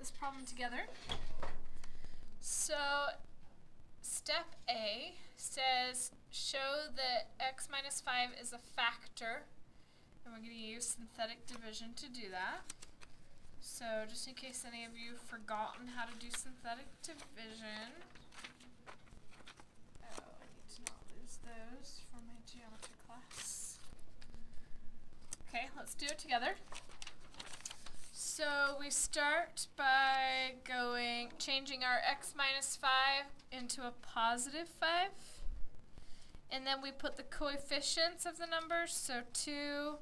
this problem together. So step A says show that x minus 5 is a factor, and we're going to use synthetic division to do that. So just in case any of you have forgotten how to do synthetic division, I need to not lose those for my geometry class. Okay, let's do it together. So we start by changing our x minus 5 into a positive 5. And then we put the coefficients of the numbers, so 2,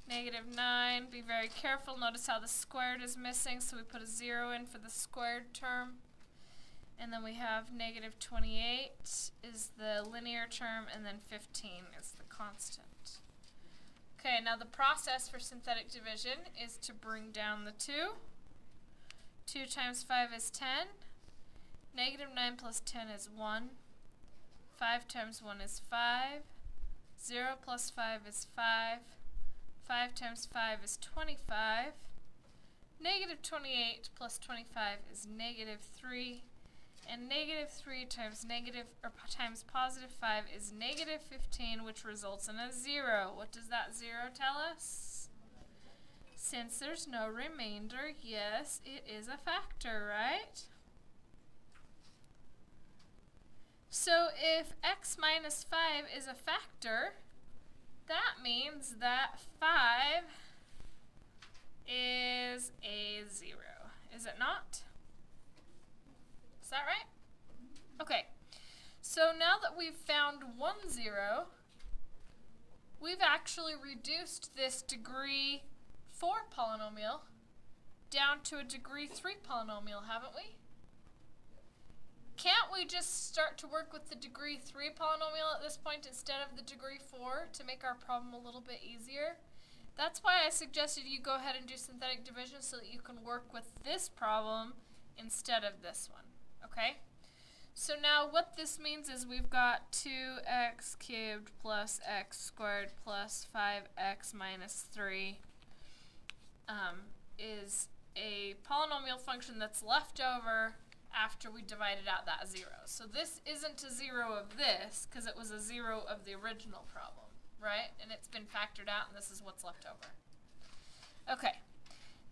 -9. Be very careful. Notice how the squared is missing, so we put a 0 in for the squared term. And then we have -28 is the linear term, and then 15 is the constant. Okay, now the process for synthetic division is to bring down the 2. 2 times 5 is 10. -9 plus 10 is 1. 5 times 1 is 5. 0 plus 5 is 5. 5 times 5 is 25. -28 plus 25 is -3. And -3 times positive 5 is -15, which results in a 0. What does that 0 tell us? Since there's no remainder, yes, it is a factor, right? So if x minus 5 is a factor, that means that 5 is a 0. Is it not? Is that right? Okay. So now that we've found 1 0, we've actually reduced this degree 4 polynomial down to a degree 3 polynomial, haven't we? Can't we just start to work with the degree 3 polynomial at this point instead of the degree 4 to make our problem a little bit easier? That's why I suggested you go ahead and do synthetic division so that you can work with this problem instead of this one. Okay? So now what this means is we've got 2x cubed plus x squared plus 5x minus 3 is a polynomial function that's left over after we divided out that 0. So this isn't a 0 of this because it was a 0 of the original problem, right? And it's been factored out, and this is what's left over. Okay.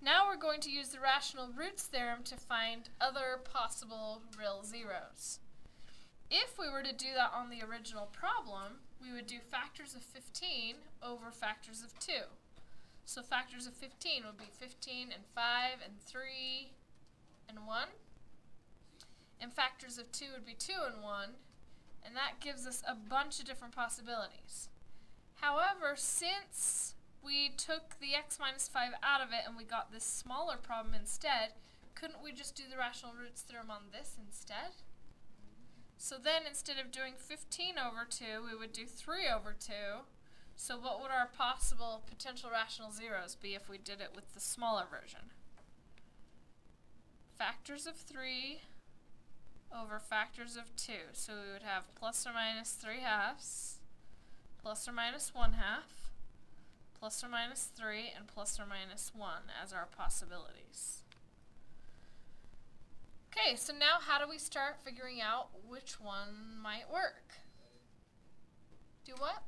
Now we're going to use the rational roots theorem to find other possible real zeros. If we were to do that on the original problem, we would do factors of 15 over factors of 2. So factors of 15 would be 15 and 5 and 3 and 1. And factors of 2 would be 2 and 1. And that gives us a bunch of different possibilities. However, since we took the x minus 5 out of it and we got this smaller problem instead, couldn't we just do the rational roots theorem on this instead? So then instead of doing 15 over 2, we would do 3 over 2. So what would our possible potential rational zeros be if we did it with the smaller version? Factors of 3 over factors of 2. So we would have plus or minus 3 halves, plus or minus 1 half, plus or minus 3, and plus or minus 1 as our possibilities. Okay, so now how do we start figuring out which one might work? Do what?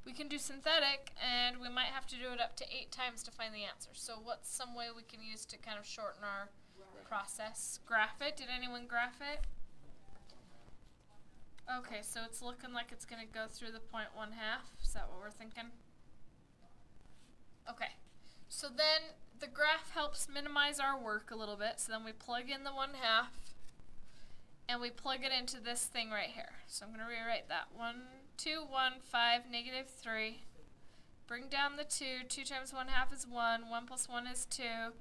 We can do synthetic, and we might have to do it up to 8 times to find the answer. So what's some way we can use to kind of shorten our process? Graph it. Did anyone graph it? Okay, so it's looking like it's going to go through the 0.1 half. Is that what we're thinking? Okay, so then the graph helps minimize our work a little bit. So then we plug in the 1 half, and we plug it into this thing right here. So I'm going to rewrite that. 1, 2, 1, 5, -3. Bring down the 2. 2 times 1 half is 1. 1 plus 1 is 2.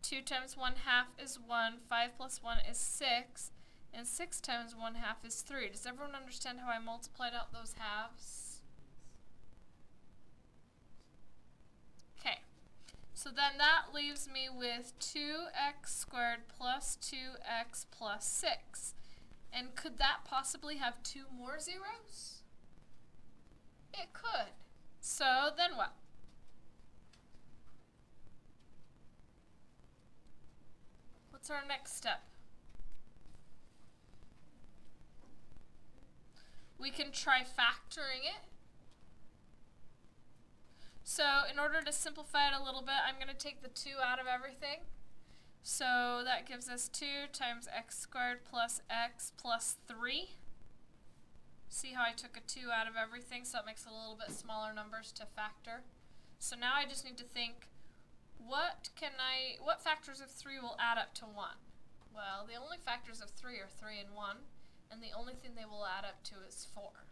2 times 1 half is 1. 5 plus 1 is 6. And 6 times 1 half is 3. Does everyone understand how I multiplied out those halves? Okay. So then that leaves me with 2x squared plus 2x plus 6. And could that possibly have 2 more zeros? It could. So then what? What's our next step? We can try factoring it. So in order to simplify it a little bit, I'm going to take the 2 out of everything. So that gives us 2 times x squared plus x plus 3. See how I took a 2 out of everything, so it makes it a little bit smaller numbers to factor. So now I just need to think, what factors of 3 will add up to 1? Well, the only factors of 3 are 3 and 1, and the only thing they will add up to is 4.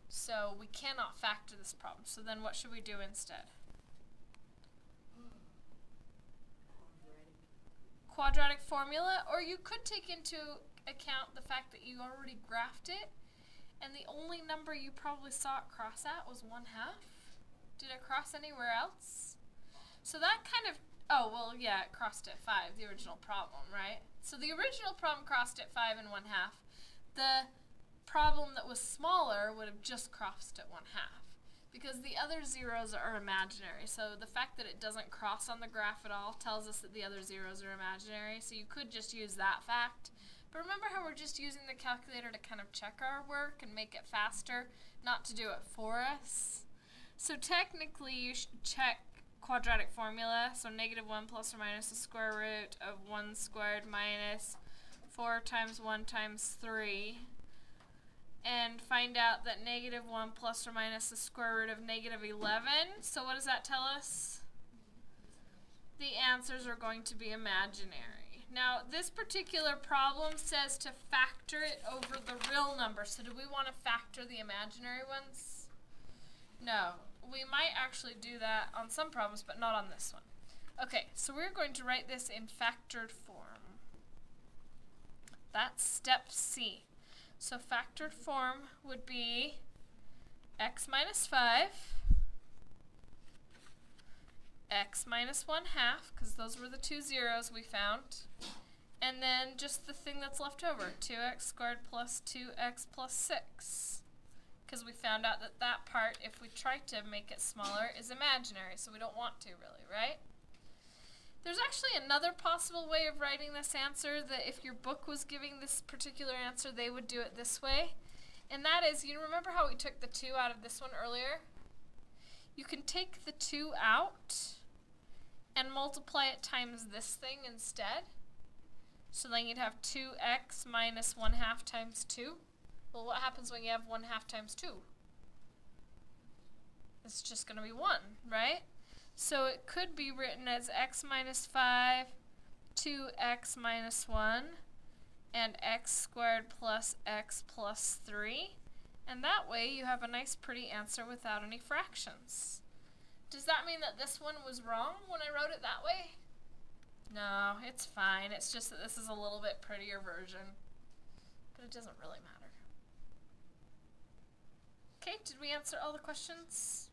So we cannot factor this problem. So then what should we do instead? Quadratic formula, or you could take into account the fact that you already graphed it, and the only number you probably saw it cross at was 1/2. Did it cross anywhere else? So that kind of, oh, well, yeah, it crossed at 5, the original problem, right? So the original problem crossed at 5 and 1/2. The problem that was smaller would have just crossed at 1/2, because the other zeros are imaginary. So the fact that it doesn't cross on the graph at all tells us that the other zeros are imaginary. So you could just use that fact. But remember how we're just using the calculator to kind of check our work and make it faster, not to do it for us. So technically you should check quadratic formula. So -1 plus or minus the square root of 1 squared minus 4 times 1 times 3. And find out that -1 plus or minus the square root of -11. So what does that tell us? The answers are going to be imaginary. Now, this particular problem says to factor it over the real number. So do we want to factor the imaginary ones? No. We might actually do that on some problems, but not on this one. Okay, so we're going to write this in factored form. That's step C. So factored form would be x minus 5, x minus 1/2, because those were the 2 zeros we found, and then just the thing that's left over, 2x squared plus 2x plus 6, because we found out that that part, if we try to make it smaller, is imaginary, so we don't want to really, right? There's actually another possible way of writing this answer that if your book was giving this particular answer, they would do it this way. And that is, you remember how we took the 2 out of this one earlier? You can take the 2 out and multiply it times this thing instead. So then you'd have 2x minus 1/2 times 2. Well, what happens when you have 1/2 times 2? It's just going to be 1, right? So it could be written as x minus 5, 2x minus 1, and x squared plus x plus 3. And that way you have a nice pretty answer without any fractions. Does that mean that this one was wrong when I wrote it that way? No, it's fine. It's just that this is a little bit prettier version. But it doesn't really matter. Okay, did we answer all the questions?